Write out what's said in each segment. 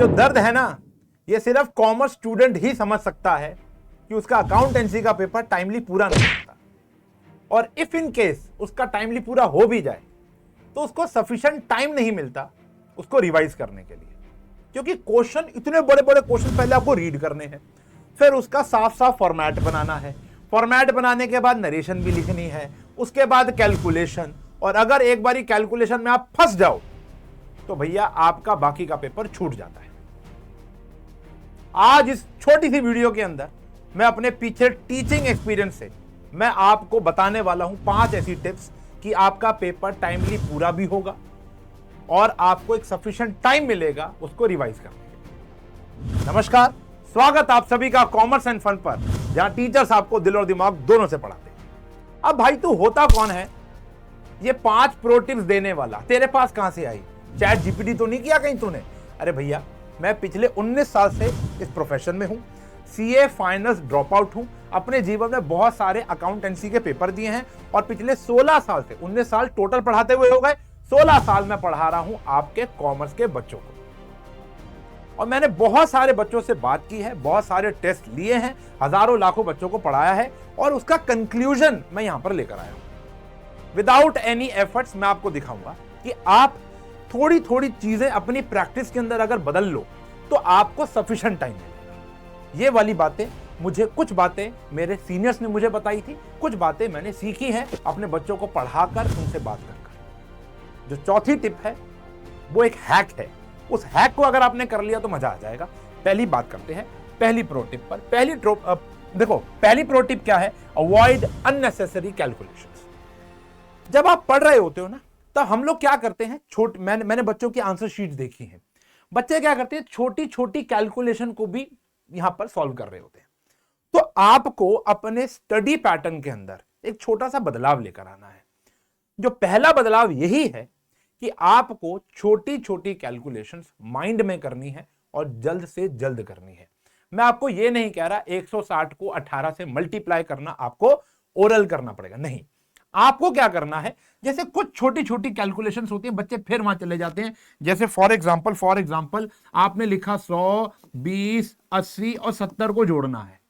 जो दर्द है ना, ये सिर्फ कॉमर्स स्टूडेंट ही समझ सकता है कि उसका अकाउंटेंसी का पेपर टाइमली पूरा नहीं होता, और इफ इन केस उसका टाइमली पूरा हो भी जाए तो उसको सफिशिएंट टाइम नहीं मिलता उसको रिवाइज करने के लिए, क्योंकि क्वेश्चन इतने बड़े बड़े क्वेश्चन पहले आपको रीड करने हैं, फिर उसका साफ साफ फॉर्मेट बनाना है, फॉर्मेट बनाने के बाद नरेशन भी लिखनी है, उसके बाद कैलकुलेशन, और अगर एक बारी कैलकुलेशन में आप फंस जाओ तो भैया आपका बाकी का पेपर छूट जाता है। आज इस छोटी सी वीडियो के अंदर मैं अपने पीछे टीचिंग एक्सपीरियंस से मैं आपको बताने वाला हूं 5 ऐसी टिप्स कि आपका पेपर टाइमली पूरा भी होगा और आपको एक सफिशिएंट टाइम मिलेगा उसको रिवाइज करने के। नमस्कार, स्वागत आप सभी का कॉमर्स एंड फन पर, जहां टीचर्स आपको दिल और दिमाग दोनों से पढ़ाते हैं। अब भाई तू होता कौन है ये 5 प्रो टिप्स देने वाला? तेरे पास कहां से आई? चैट जीपीटी तो नहीं किया कहीं तूने? अरे भैया, मैं पिछले 19 साल से इस प्रोफेशन में हूं, सीए फाइनल्स ड्रॉप आउट हूं, अपने जीवन में बहुत सारे अकाउंटेंसी के पेपर दिए हैं और पिछले 16 साल से 19 साल टोटल पढ़ाते हुए हो गए, 16 साल मैं पढ़ा रहा हूं आपके कॉमर्स के बच्चों को। और मैंने बहुत सारे बच्चों से बात की है, बहुत सारे टेस्ट लिए हैं, हजारों लाखों बच्चों को पढ़ाया है और उसका कंक्लूजन मैं यहां पर लेकर आया हूं। विदाउट एनी एफर्ट्स मैं आपको दिखाऊंगा कि आप थोड़ी थोड़ी चीजें अपनी प्रैक्टिस के अंदर अगर बदल लो तो आपको सफिशिएंट टाइम मिलेगा। ये वाली बातें कुछ बातें मेरे सीनियर्स ने मुझे बताई थी, कुछ बातें मैंने सीखी हैं अपने बच्चों को पढ़ाकर, उनसे बात कर। जो चौथी टिप है वो एक हैक है, उस हैक को अगर आपने कर लिया तो मजा आ जाएगा। पहली बात करते हैं पहली प्रो टिप पर। पहली प्रो टिप क्या है? Avoid unnecessary calculations. जब आप पढ़ रहे होते हो ना, तब हम लोग क्या करते हैं, मैंने बच्चों की आंसर शीट देखी है, बच्चे क्या करते हैं, छोटी छोटी कैलकुलेशन को भी यहां पर सॉल्व कर रहे होते हैं। तो आपको अपने स्टडी पैटर्न के अंदर एक छोटा सा बदलाव लेकर आना है। जो पहला बदलाव यही है कि आपको छोटी छोटी कैलकुलेशंस माइंड में करनी है और जल्द से जल्द करनी है। मैं आपको यह नहीं कह रहा 160 को 18 से मल्टीप्लाई करना आपको ओरल करना पड़ेगा, नहीं। आपको क्या करना है, जैसे कुछ छोटी छोटी कैलकुलेशंस होती हैं, बच्चे फिर वहां चले जाते हैं। जैसे फॉर एग्जांपल आपने लिखा 100, 20, 80 और 70 को जोड़ना है,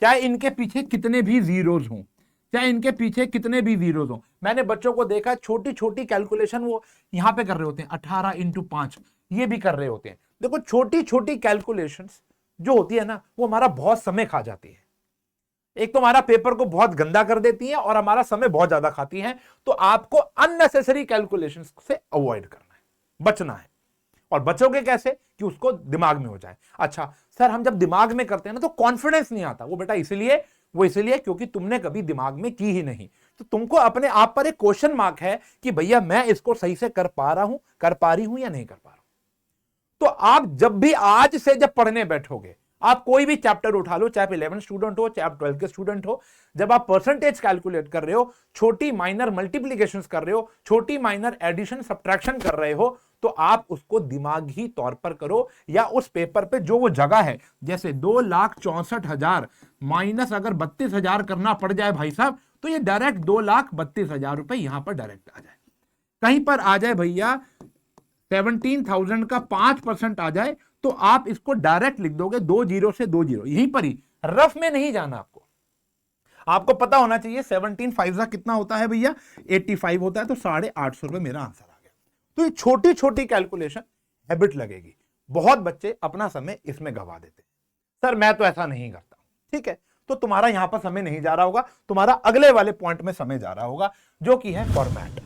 चाहे इनके पीछे कितने भी जीरोज हों, मैंने बच्चों को देखा छोटी छोटी कैलकुलेशन वो यहां पे कर रहे होते हैं, 18 इंटू 5 ये भी कर रहे होते हैं। देखो, छोटी छोटी कैलकुलेशंस जो होती है ना, वो हमारा बहुत समय खा जाती है। एक तो हमारा पेपर को बहुत गंदा कर देती है और हमारा समय बहुत ज्यादा खाती है। तो आपको अननेसेसरी कैलकुलेशंस से अवॉइड करना है, बचना है। और बचोगे कैसे? कि उसको दिमाग में हो जाए। अच्छा सर, हम जब दिमाग में करते हैं ना तो कॉन्फिडेंस नहीं आता। वो बेटा इसलिए क्योंकि तुमने कभी दिमाग में की ही नहीं। तो तुमको अपने आप पर एक क्वेश्चन मार्क है कि भैया मैं इसको सही से कर पा रही हूं या नहीं कर पा रहा हूं। तो आप जब भी आज से जब पढ़ने बैठोगे, आप कोई भी चैप्टर उठा लो, चाहे 11 स्टूडेंट हो, चाहे आप 12 के स्टूडेंट हो, जब आप परसेंटेज कैलकुलेट कर रहे हो, छोटी माइनर मल्टीप्लिकेशंस कर रहे हो, छोटी माइनर एडिशन सब्ट्रैक्शन कर रहे हो, तो आप उसको दिमागी तौर पर करो, या उस पेपर पे जो वो जगह है, जैसे 2,64,000 माइनस अगर 32,000 करना पड़ जाए भाई साहब, तो ये डायरेक्ट 2,32,000 रुपए यहां पर डायरेक्ट आ जाए। कहीं पर आ जाए भैया 17,000 का 5% आ जाए, तो आप इसको डायरेक्ट लिख दोगे 2 जीरो से 2 जीरो, यहीं पर ही, रफ में नहीं जाना। आपको पता होना चाहिए 17 5 कितना होता है भैया, 85 होता है। तो 850 रुपए मेरा आंसर आ गया। तो ये छोटी छोटी कैलकुलेशन हैबिट लगेगी। बहुत बच्चे अपना समय इसमें गवा देते हैं। सर मैं तो ऐसा नहीं करता। ठीक है, तो तुम्हारा यहां पर समय नहीं जा रहा होगा, तुम्हारा अगले वाले पॉइंट में समय जा रहा होगा, जो कि है फॉर्मेट।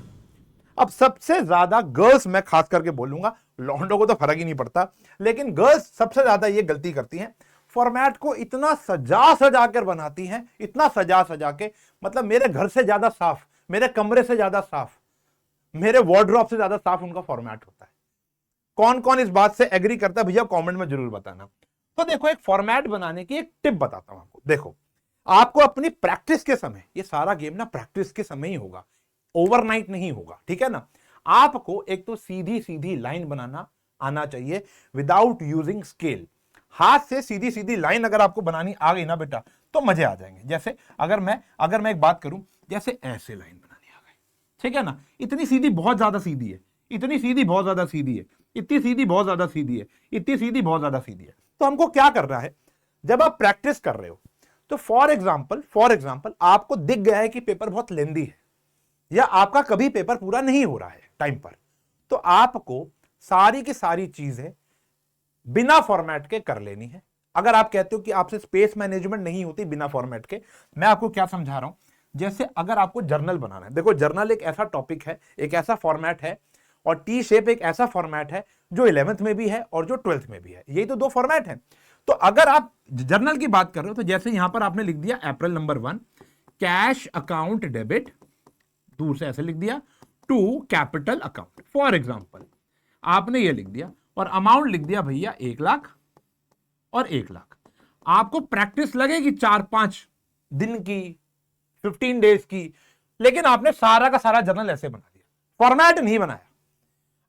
अब सबसे ज्यादा गर्ल्स, मैं खास करके बोलूंगा, लौंडों को तो फर्क ही नहीं पड़ता, लेकिन गर्ल्स सबसे ज्यादा ये गलती करती हैं, फॉर्मेट को इतना सजा कर बनाती हैं, इतना सजा के, मतलब मेरे घर से ज्यादा साफ, मेरे कमरे से ज्यादा साफ, मेरे वार्डरोब से ज्यादा साफ उनका फॉर्मेट होता है। कौन कौन इस बात से एग्री करता है भैया, कमेंट में जरूर बताना। तो देखो, एक फॉर्मेट बनाने की एक टिप बताता हूं आपको। देखो, आपको अपनी प्रैक्टिस के समय, ये सारा गेम ना प्रैक्टिस के समय ही होगा, ओवरनाइट नहीं होगा, ठीक है ना। आपको एक तो सीधी सीधी लाइन बनाना आना चाहिए विदाउट यूजिंग स्केल। हाथ से सीधी सीधी लाइन अगर आपको बनानी आ गई ना बेटा, तो मजे आ जाएंगे। जैसे अगर मैं एक बात करूं, जैसे ऐसे लाइन बनानी आ गई, ठीक है ना, इतनी सीधी बहुत ज्यादा सीधी है, इतनी सीधी बहुत ज्यादा सीधी है, इतनी सीधी बहुत ज्यादा सीधी है, इतनी सीधी बहुत ज्यादा सीधी है। तो हमको क्या करना है, जब आप प्रैक्टिस कर रहे हो तो फॉर एग्जाम्पल आपको दिख गया है कि पेपर बहुत लेंदी है या आपका कभी पेपर पूरा नहीं हो रहा है टाइम पर, तो आपको सारी की सारी चीजें बिना फॉर्मेट के कर लेनी है। अगर आप कहते हो कि आपसे स्पेस मैनेजमेंट नहीं होती बिना फॉर्मेट के, मैं आपको क्या समझा रहा हूं, जैसे अगर आपको जर्नल बनाना है, देखो जर्नल एक ऐसा टॉपिक है, एक ऐसा फॉर्मेट है, और टी शेप एक ऐसा फॉर्मेट है जो 11th में भी है और जो 12th में भी है, यही तो दो फॉर्मेट है। तो अगर आप जर्नल की बात कर रहे हो तो जैसे यहां पर आपने लिख दिया April number 1 cash account debit, दूर से ऐसे लिख दिया, to capital account for example, आपने ये लिख दिया और अमाउंट लिख दिया भैया 1 लाख और 1 लाख। आपको प्रैक्टिस लगेगी 4-5 दिन की, 15 डेज की, लेकिन आपने सारा का सारा जर्नल ऐसे बना दिया, फॉर्मेट नहीं बनाया।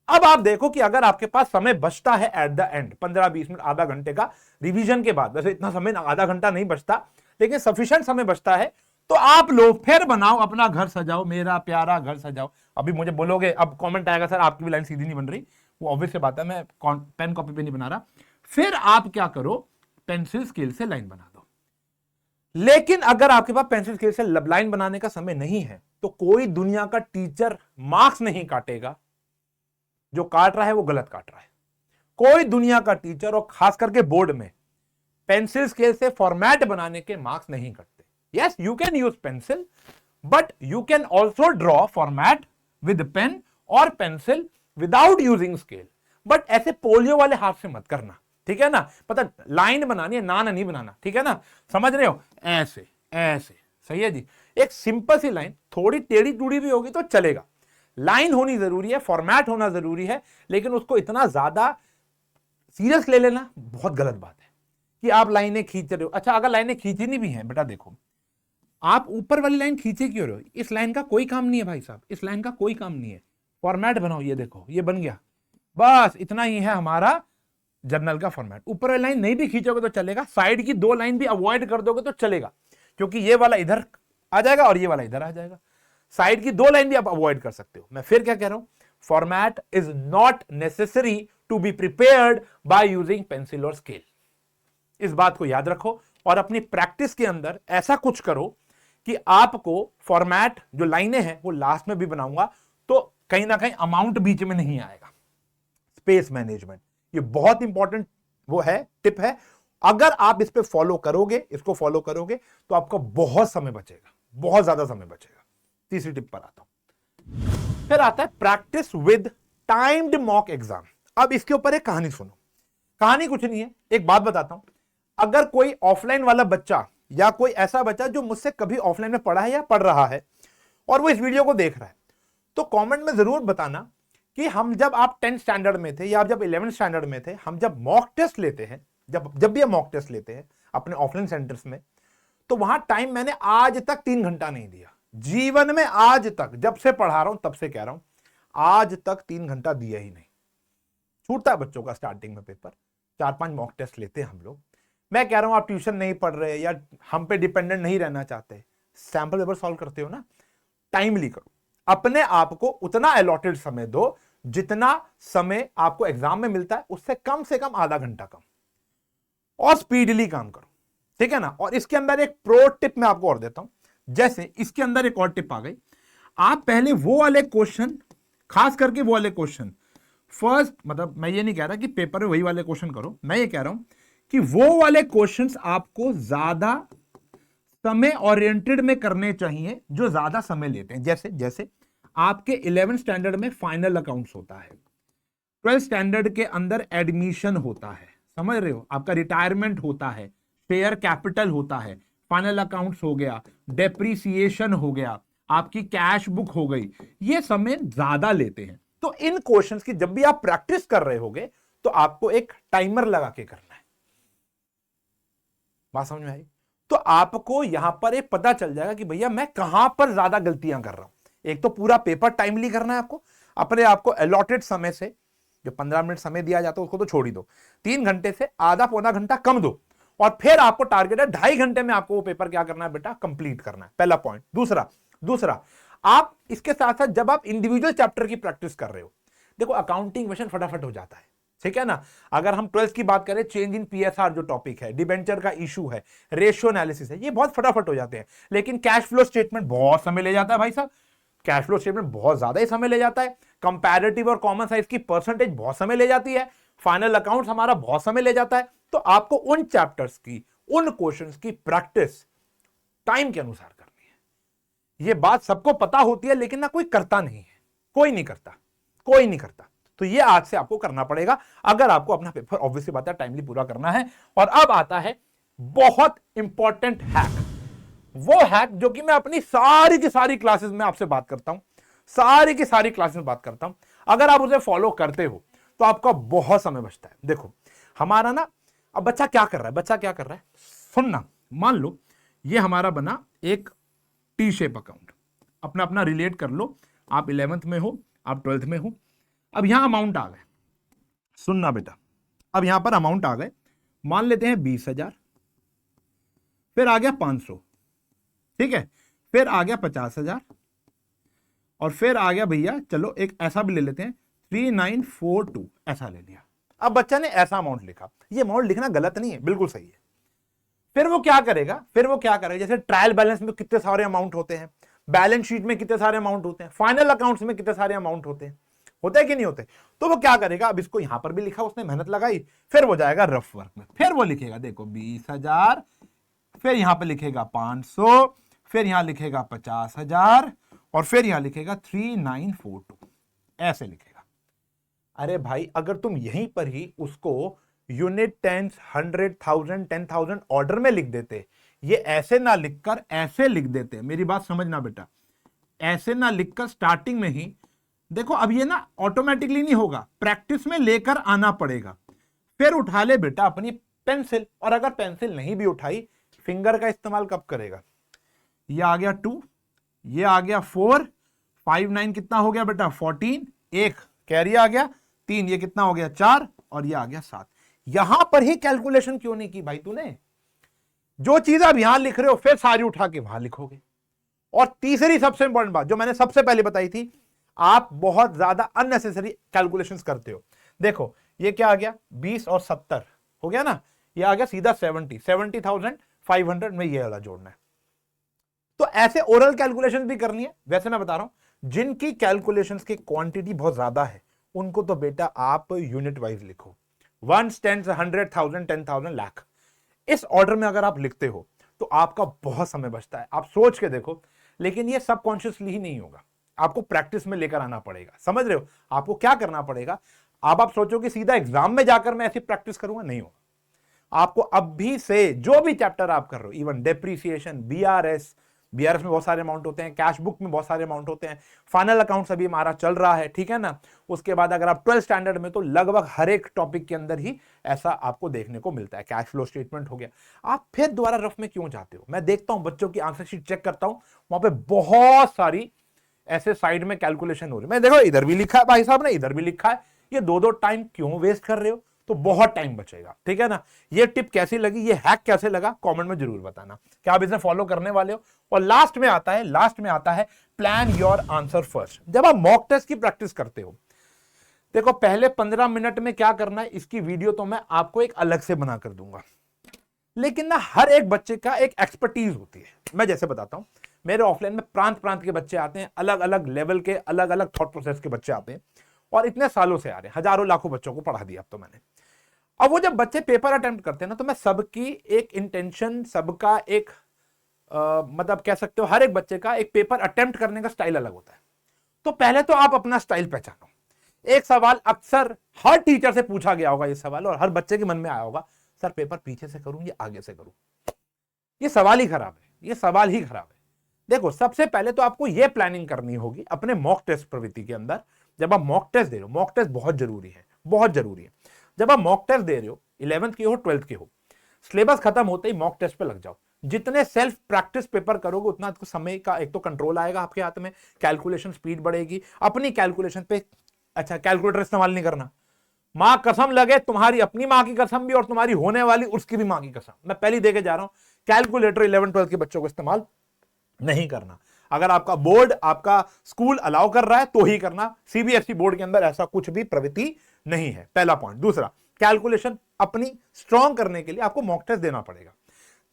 अब आप देखो कि अगर आपके पास समय बचता है एट द एंड 15-20 मिनट, आधा घंटे का रिवीजन के बाद, वैसे इतना समय आधा घंटा नहीं बचता लेकिन सफिशिएंट समय बचता है, तो आप लोग फिर बनाओ, अपना घर सजाओ, मेरा प्यारा घर सजाओ। अभी मुझे बोलोगे, अब कमेंट आएगा सर आपकी भी लाइन सीधी नहीं बन रही, वो ऑब्वियस से बात है, मैं पेन कॉपी पे नहीं बना रहा। फिर आप क्या करो, पेंसिल स्केल से लाइन बना दो। लेकिन अगर आपके पास पेंसिल स्केल से लाइन बनाने का समय नहीं है तो कोई दुनिया का टीचर मार्क्स नहीं काटेगा, जो काट रहा है वो गलत काट रहा है। कोई दुनिया का टीचर, और खास करके बोर्ड में, पेंसिल स्केल से फॉर्मेट बनाने के मार्क्स नहीं कटते। Yes, you can use pencil, but you can also draw format with pen और pencil without using scale, but ऐसे पोलियो वाले हाथ से मत करना, ठीक है ना। पता लाइन बनानी है, ना नहीं बनाना, ठीक है ना, समझ रहे हो, ऐसे ऐसे, सही है जी। एक सिंपल सी लाइन, थोड़ी टेढ़ी टूढ़ी भी होगी तो चलेगा, लाइन होनी जरूरी है, फॉर्मेट होना जरूरी है, लेकिन उसको इतना ज्यादा सीरियस ले लेना बहुत गलत बात है कि आप लाइनें खींच रहे हो। अच्छा, अगर लाइनें खींचनी भी हैं बेटा, देखो आप ऊपर वाली लाइन खींचे क्यों रहे हो, इस लाइन का कोई काम नहीं है भाई साहब, इस लाइन का कोई काम नहीं है। फॉर्मेट बनाओ, ये देखो ये बन गया, बस इतना ही है हमारा जर्नल का फॉर्मेट। ऊपर वाली लाइन नहीं भी खींचोगे तो चलेगा, साइड की 2 लाइन भी अवॉइड कर दोगे तो चलेगा, क्योंकि ये वाला इधर आ जाएगा और ये वाला इधर आ जाएगा। साइड की 2 लाइन भी आप अवॉइड कर सकते हो। मैं फिर क्या कह रहा हूं, format is not necessary to be prepared by using pencil और स्केल। इस बात को याद रखो और अपनी प्रैक्टिस के अंदर ऐसा कुछ करो कि आपको फॉर्मेट, जो लाइनें हैं वो लास्ट में भी बनाऊंगा, तो कहीं ना कहीं अमाउंट बीच में नहीं आएगा। स्पेस मैनेजमेंट, ये बहुत इंपॉर्टेंट वो है, टिप है। अगर आप इस पे फॉलो करोगे, इसको फॉलो करोगे, तो आपका बहुत समय बचेगा, बहुत ज्यादा समय बचेगा। तीसरी टिप पर आता हूं। फिर आता है practice with timed mock exam. अब इसके ऊपर एक कहानी सुनो। कहानी कुछ नहीं है, एक बात बताता हूं। अगर कोई ऑफलाइन वाला बच्चा या कोई ऐसा बच्चा जो मुझसे कभी ऑफलाइन में पढ़ा है या पढ़ रहा है और वो इस वीडियो को देख रहा है, तो कमेंट में जरूर बताना कि हम जब आप 10th स्टैंडर्ड में थे या आप जब 11th स्टैंडर्ड में थे, हम जब मॉक टेस्ट लेते हैं, जब भी हम मॉक टेस्ट लेते हैं अपने ऑफलाइन सेंटर्स में, तो वहां टाइम मैंने आज तक 3 घंटा नहीं दिया। जीवन में आज तक, जब से पढ़ा रहा हूं तब से कह रहा हूं, आज तक 3 घंटा दिया ही नहीं। छूटता है बच्चों का स्टार्टिंग में पेपर, 4-5 मॉक टेस्ट लेते हैं हम लोग। मैं कह रहा हूं आप ट्यूशन नहीं पढ़ रहे या हम पे डिपेंडेंट नहीं रहना चाहते, सैंपल पेपर सॉल्व करते हो ना, टाइमली करो। अपने आप को उतना अलॉटेड समय दो जितना समय आपको एग्जाम में मिलता है, उससे कम से कम आधा घंटा कम, और स्पीडली काम करो, ठीक है ना। और इसके अंदर एक प्रो टिप मैं आपको और देता हूं। जैसे इसके अंदर एक और टिप आ गई, आप पहले वो वाले क्वेश्चन, खास करके वो वाले क्वेश्चन फर्स्ट, मतलब मैं ये नहीं कह रहा कि पेपर में वही वाले क्वेश्चन करो, मैं ये कह रहा हूं कि वो वाले क्वेश्चंस आपको ज्यादा समय ओरिएंटेड में करने चाहिए, जो ज्यादा समय लेते हैं। जैसे आपके 11th स्टैंडर्ड में फाइनल अकाउंट्स होता है, 12th स्टैंडर्ड के अंदर एडमिशन होता है, समझ रहे हो, आपका रिटायरमेंट होता है, शेयर कैपिटल होता है, फाइनल अकाउंट्स हो गया, डेप्रीसिएशन हो गया, आपकी कैश बुक हो गई, ये समय ज्यादा लेते हैं। तो इन क्वेश्चंस की जब भी आप प्रैक्टिस कर रहे होगे तो आपको एक टाइमर लगा के करना है। बात समझ में आई? तो आपको यहां पर एक पता चल जाएगा कि भैया मैं कहां पर ज्यादा गलतियां कर रहा हूं। एक तो पूरा पेपर टाइमली करना है आपको, अपने आपको अलॉटेड समय से, जो 15 मिनट समय दिया जाता है उसको तो छोड़ ही दो, 3 घंटे से आधा पौना घंटा कम दो, और फिर आपको टारगेट है 2.5 घंटे में आपको वो पेपर क्या करना है बेटा, कंप्लीट करना है। पहला पॉइंट। दूसरा आप इसके साथ साथ जब आप इंडिविजुअल चैप्टर की प्रैक्टिस कर रहे हो, देखो अकाउंटिंग क्वेश्चन फटाफट हो जाता है, ठीक है ना। अगर हम 12th की बात करें, चेंज इन पीएसआर जो टॉपिक है, डिबेंचर का इशू है, रेशियो एनालिसिस है, ये बहुत फटाफट हो जाते हैं। लेकिन कैश फ्लो स्टेटमेंट बहुत समय ले जाता है भाई साहब, कैश फ्लो स्टेटमेंट बहुत ज्यादा ही समय ले जाता है। कंपैरेटिव और कॉमन साइज की परसेंटेज बहुत समय ले जाती है। फाइनल अकाउंट्स हमारा बहुत समय ले जाता है। तो आपको उन चैप्टर्स की, उन क्वेश्चंस की प्रैक्टिस टाइम के अनुसार करनी है। ये बात सबको पता होती है, लेकिन ना कोई करता नहीं है, कोई नहीं करता, कोई नहीं करता। तो ये आज से आपको करना पड़ेगा अगर आपको अपना पेपर ऑब्वियसली बात है टाइमली पूरा करना है। और अब आता है बहुत इंपॉर्टेंट हैक, वो हैक जो कि मैं अपनी सारी की सारी क्लासेस में आपसे बात करता हूं, सारी की सारी क्लासेस में बात करता हूं। अगर आप उसे फॉलो करते हो तो आपका बहुत समय बचता है। देखो हमारा ना, अब बच्चा क्या कर रहा है, बच्चा क्या कर रहा है, सुनना। मान लो ये हमारा बना एक टी शेप अकाउंट, अपना अपना रिलेट कर लो। आप 11th में हो, आप 12th में हो। अब यहां अमाउंट आ गए, सुनना बेटा, अब यहां पर अमाउंट आ गए। मान लेते हैं 20,000, फिर आ गया 500, ठीक है, फिर आ गया 50,000, और फिर आ गया भैया, चलो एक ऐसा भी ले लेते हैं 3942, ऐसा ले लिया। अब बच्चा ने ऐसा अमाउंट लिखा, ये अमाउंट लिखना गलत नहीं है, बिल्कुल सही है। फिर वो क्या करेगा, जैसे ट्रायल बैलेंस में कितने सारे अमाउंट होते हैं, बैलेंस शीट में कितने सारे अमाउंट होते हैं, फाइनल अकाउंट्स में कितने सारे अमाउंट होते हैं कि नहीं होते। तो वो क्या करेगा, अब इसको यहां पर भी लिखा, उसने मेहनत लगाई, फिर वो जाएगा रफ वर्क में, फिर वो लिखेगा देखो 20,000, फिर यहां पर लिखेगा 500, फिर यहां लिखेगा 50,000, और फिर यहां लिखेगा 3942, ऐसे लिखेगा। अरे भाई अगर तुम यहीं पर ही उसको यूनिट, टेंस, 100,000, 10,000 ऑर्डर में लिख देते, ये ऐसे ना लिखकर ऐसे लिख देते, मेरी बात समझना बेटा, ऐसे ना लिखकर स्टार्टिंग में ही, देखो अब ये ना ऑटोमेटिकली नहीं होगा, प्रैक्टिस में लेकर आना पड़ेगा। फिर उठा ले बेटा अपनी पेंसिल, और अगर पेंसिल नहीं भी उठाई, फिंगर का इस्तेमाल कब करेगा। ये आ गया 2, ये आ गया 4, 5 9 कितना हो गया बेटा 14, एक कैरी आ गया 3, ये कितना हो गया 4, और ये आ गया 7। यहां पर ही कैलकुलेशन क्यों नहीं की भाई तूने, जो चीज आप यहां लिख रहे हो फिर सारी उठा के वहां लिखोगे। और तीसरी सबसे इंपॉर्टेंट बात जो मैंने सबसे पहले बताई थी, आप बहुत ज्यादा अननेसेसरी कैलकुलेशंस करते हो। देखो ये क्या आ गया 20 और 70 हो गया ना, ये आ गया सीधा 70,500 में ये वाला जोड़ना है। तो ऐसे ओरल कैलकुलेशन भी करनी है। वैसे मैं बता रहा हूं जिनकी कैलकुलेशंस की क्वांटिटी बहुत ज्यादा है उनको तो बेटा आप यूनिट वाइज लिखो, 1, 10, 100,000, 10,000, लाख, इस ऑर्डर में अगर आप लिखते हो तो आपका बहुत समय बचता है। आप सोच के देखो, लेकिन ये सबकॉन्शियसली ही नहीं होगा, आपको प्रैक्टिस में लेकर आना पड़ेगा। समझ रहे हो, आपको क्या करना पड़ेगा। आप सोचो कि सीधा एग्जाम में जाकर मैं ऐसी प्रैक्टिस करूंगा, नहीं होगा। आपको अभी से जो भी चैप्टर आप कर रहे हो, इवन डेप्रीसिएशन, बीआरएस में बहुत सारे अमाउंट होते हैं, कैश बुक में बहुत सारे अमाउंट होते हैं, फाइनल अकाउंट्स अभी हमारा चल रहा है, ठीक है ना। उसके बाद अगर आप 12th स्टैंडर्ड में, तो लगभग हर एक टॉपिक के अंदर ही ऐसा आपको देखने को मिलता है। कैश फ्लो स्टेटमेंट हो गया, आप फिर दोबारा रफ में क्यों जाते हो। मैं देखता हूं बच्चों की आंसर शीट चेक करता हूं, वहां पे बहुत सारी ऐसे साइड में कैलकुलेशन हो रही है। मैं देखो इधर भी लिखा है भाई साहब ने, इधर भी लिखा है, ये दो टाइम क्यों वेस्ट कर रहे हो, तो बहुत टाइम बचेगा, ठीक है ना। ये टिप कैसी लगी, ये हैक कैसे लगा, कमेंट में जरूर बताना, क्या आप इसे फॉलो करने वाले हो। और लास्ट में आता है प्लान योर आंसर फर्स्ट। जब आप मॉक टेस्ट की प्रैक्टिस करते हो, देखो पहले 15 मिनट में क्या करना है, इसकी वीडियो तो मैं आपको एक अलग से बना कर दूंगा, लेकिन ना हर एक बच्चे का एक एक्सपर्टीज होती है। मैं जैसे बताता हूं, मेरे ऑफलाइन में प्रांत के बच्चे आते हैं, अलग अलग लेवल के, अलग अलग थॉट प्रोसेस के बच्चे आते हैं, और इतने सालों से आ रहे हैं, हजारों लाखों बच्चों को पढ़ा दिया अब तो मैंने। अब वो जब बच्चे पेपर अटेम्प्ट करते हैं ना, तो मैं सबकी एक इंटेंशन, सबका एक मतलब कह सकते हो हर एक बच्चे का एक पेपर अटेम्प्ट करने का स्टाइल अलग होता है। तो पहले तो आप अपना स्टाइल पहचानो। एक सवाल अक्सर हर टीचर से पूछा गया होगा, ये सवाल, और हर बच्चे के मन में आया होगा, सर पेपर पीछे से करूं या आगे से करूं। ये सवाल ही खराब है, ये सवाल ही खराब है। देखो सबसे पहले तो आपको ये प्लानिंग करनी होगी अपने मॉक टेस्ट प्रवृत्ति के अंदर। जब आप मॉक टेस्ट दे रहे हो, मॉक टेस्ट बहुत जरूरी है, बहुत जरूरी है। जब आप मॉक टेस्ट दे रहे हो, 11th के हो 12th के हो, सिलेबस खत्म होते ही मॉक टेस्ट पे लग जाओ। जितने सेल्फ प्रैक्टिस पेपर करोगे उतना समय का एक तो कंट्रोल आएगा आपके हाथ में, कैलकुलेशन स्पीड बढ़ेगी। अपनी कैलकुलेशन पे, अच्छा कैलकुलेटर इस्तेमाल नहीं करना, मां कसम लगे, तुम्हारी अपनी मां की कसम भी और तुम्हारी होने वाली उसकी भी मां की कसम, मैं पहले देके जा रहा हूं, कैलकुलेटर 11th 12th के बच्चों को इस्तेमाल नहीं करना। अगर आपका बोर्ड, आपका स्कूल अलाउ कर रहा है तो ही करना, सीबीएसई बोर्ड के अंदर ऐसा कुछ भी प्रवृत्ति नहीं है। पहला पॉइंट। दूसरा, कैलकुलेशन अपनी स्ट्रॉन्ग करने के लिए आपको मॉक टेस्ट देना पड़ेगा।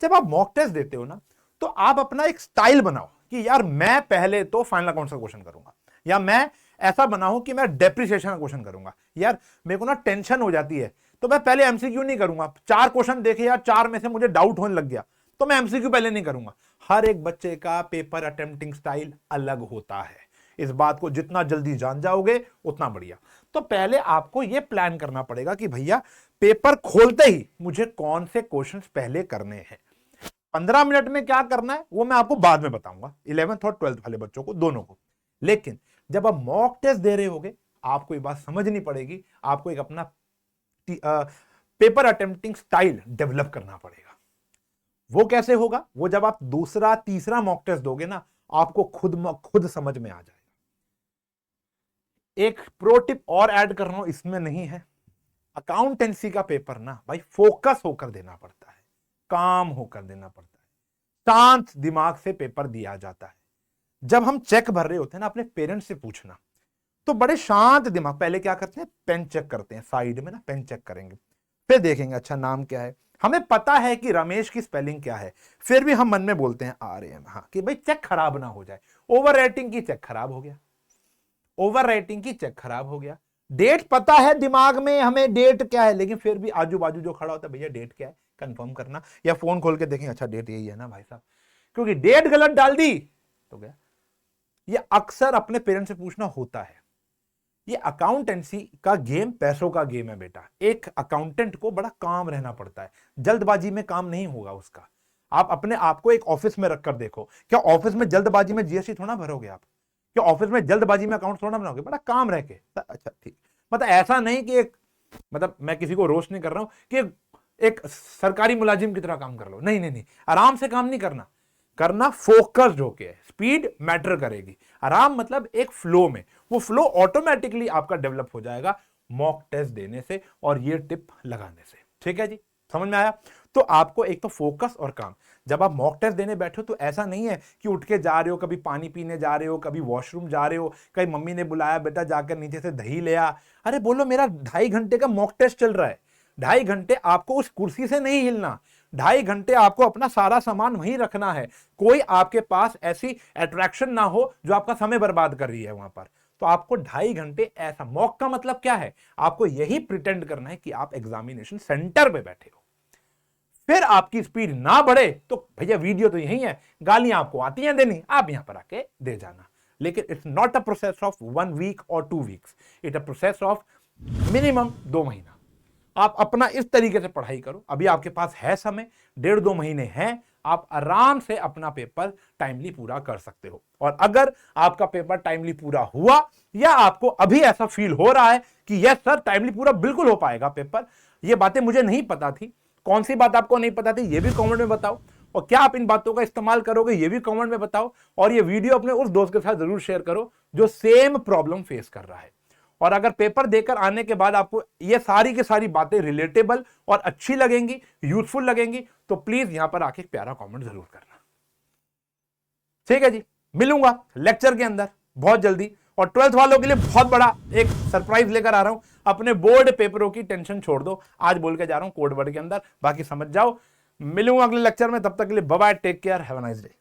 जब आप मॉक टेस्ट देते हो ना, तो आप अपना एक स्टाइल बनाओ कि यार मैं पहले तो फाइनल अकाउंट्स का क्वेश्चन करूंगा, या मैं ऐसा बनाऊं कि मैं डेप्रिसिएशन का क्वेश्चन करूंगा। यार मेरे को ना टेंशन हो जाती है, तो मैं पहले एमसीक्यू नहीं करूंगा। 4 क्वेश्चन देखे यार, 4 में से मुझे डाउट होने लग गया, तो मैं एमसीक्यू पहले नहीं करूंगा। हर एक बच्चे का पेपर अटेम्प्टिंग स्टाइल अलग होता है। इस बात को जितना जल्दी जान जाओगे उतना बढ़िया। तो पहले आपको यह प्लान करना पड़ेगा कि भैया पेपर खोलते ही मुझे कौन से क्वेश्चंस पहले करने हैं। 15 मिनट में क्या करना है वो मैं आपको बाद में बताऊंगा, 11th और 12th वाले बच्चों को, दोनों को। लेकिन जब आप मॉक टेस्ट दे रहे होगे, आपको ये बात समझनी पड़ेगी, आपको एक अपना पेपर अटेम्प्टिंग स्टाइल डेवलप करना पड़ेगा। वो कैसे होगा? वो जब आप दूसरा तीसरा मॉक टेस्ट दोगे ना, आपको खुद समझ में आ जाएगा। एक प्रो टिप और ऐड कर रहा हूं, इसमें नहीं है। अकाउंटेंसी का पेपर ना भाई फोकस होकर देना पड़ता है, काम होकर देना पड़ता है, शांत दिमाग से पेपर दिया जाता है। जब हम चेक भर रहे होते हैं ना, अपने पेरेंट्स से पूछना, तो बड़े शांत दिमाग पहले क्या करते हैं, पेन चेक करते हैं, साइड में ना पेन चेक करेंगे, फिर देखेंगे अच्छा नाम क्या है, हमें पता है कि रमेश की स्पेलिंग क्या है, फिर भी हम मन में बोलते हैं RM, हाँ, कि भाई चेक खराब ना हो जाए। ओवर राइटिंग की चेक खराब हो गया, ओवर राइटिंग की चेक खराब हो गया। डेट पता है दिमाग में हमें डेट क्या है, लेकिन फिर भी आजू बाजू जो खड़ा होता है, भैया डेट क्या है कंफर्म करना, या फोन खोल के देखें अच्छा डेट यही है ना भाई साहब, क्योंकि डेट गलत डाल दी तो गया। ये अक्सर अपने पेरेंट्स से पूछना होता है। ये अकाउंटेंसी का गेम पैसों का गेम है बेटा। एक अकाउंटेंट को बड़ा काम रहना पड़ता है, जल्दबाजी में काम नहीं होगा उसका। आप अपने आप को एक ऑफिस में रखकर देखो, क्या ऑफिस में जल्दबाजी में जीएसटी थोड़ा भरोगे आप? क्या ऑफिस में जल्दबाजी में अकाउंट थोड़ा बनाओगे? बड़ा काम रह के, अच्छा ठीक, मतलब ऐसा नहीं कि एक, मतलब मैं किसी को रोस्ट नहीं कर रहा हूं कि एक सरकारी मुलाजिम की तरह काम कर लो, नहीं नहीं नहीं, आराम से काम नहीं करना, करना फोकस्ड होके। स्पीड मैटर करेगी, आराम मतलब एक फ्लो में, वो फ्लो ऑटोमेटिकली आपका डेवलप हो जाएगा मॉक टेस्ट देने से और ये टिप लगाने से। ठीक है जी, समझ में आया? तो आपको एक तो फोकस और काम। जब आप मॉक टेस्ट देने बैठो तो ऐसा नहीं है कि उठ के जा रहे हो, कभी पानी पीने जा रहे हो, कभी वॉशरूम जा रहे हो, कहीं मम्मी ने बुलाया बेटा जाकर नीचे से दही ले आ। अरे बोलो मेरा 2.5 घंटे का मॉक टेस्ट चल रहा है, 2.5 घंटे आपको उस कुर्सी से नहीं हिलना, 2.5 घंटे आपको अपना सारा सामान वहीं रखना है। कोई आपके पास ऐसी अट्रैक्शन ना हो जो आपका समय बर्बाद कर रही है वहां पर। तो आपको 2.5 घंटे ऐसा, मॉक का मतलब क्या है, आपको यही प्रिटेंड करना है कि आप एग्जामिनेशन सेंटर पे बैठे हो। फिर आपकी स्पीड ना बढ़े तो भैया वीडियो तो यही है, गालियां आपको आती हैं देनी, आप यहां पर आके दे जाना। लेकिन it's not a process of 1 week और 2 weeks, it's a process of minimum 2 महीना। आप अपना इस तरीके से पढ़ाई करो, अभी आपके पास है समय, 1.5-2 महीने हैं, आप आराम से अपना पेपर टाइमली पूरा कर सकते हो। और अगर आपका पेपर टाइमली पूरा हुआ या आपको अभी ऐसा फील हो रहा है कि यस सर टाइमली पूरा बिल्कुल हो पाएगा पेपर, ये बातें मुझे नहीं पता थी, कौन सी बात आपको नहीं पता थी ये भी कमेंट में बताओ, और क्या आप इन बातों का इस्तेमाल करोगे ये भी कमेंट में बताओ। और ये वीडियो अपने उस दोस्त के साथ जरूर शेयर करो जो सेम प्रॉब्लम फेस कर रहा है। और अगर पेपर देकर आने के बाद आपको ये सारी की सारी बातें रिलेटेबल और अच्छी लगेंगी, यूजफुल लगेंगी, तो प्लीज यहां पर आके प्यारा कमेंट जरूर करना। ठीक है जी, मिलूंगा लेक्चर के अंदर बहुत जल्दी। और 12th वालों के लिए बहुत बड़ा एक सरप्राइज लेकर आ रहा हूं, अपने बोर्ड पेपरों की टेंशन छोड़ दो, आज बोल के जा रहा हूं कोड वर्ड के अंदर, बाकी समझ जाओ। मिलूंगा अगले लेक्चर में, तब तक के लिए bye bye, take care, have a nice day.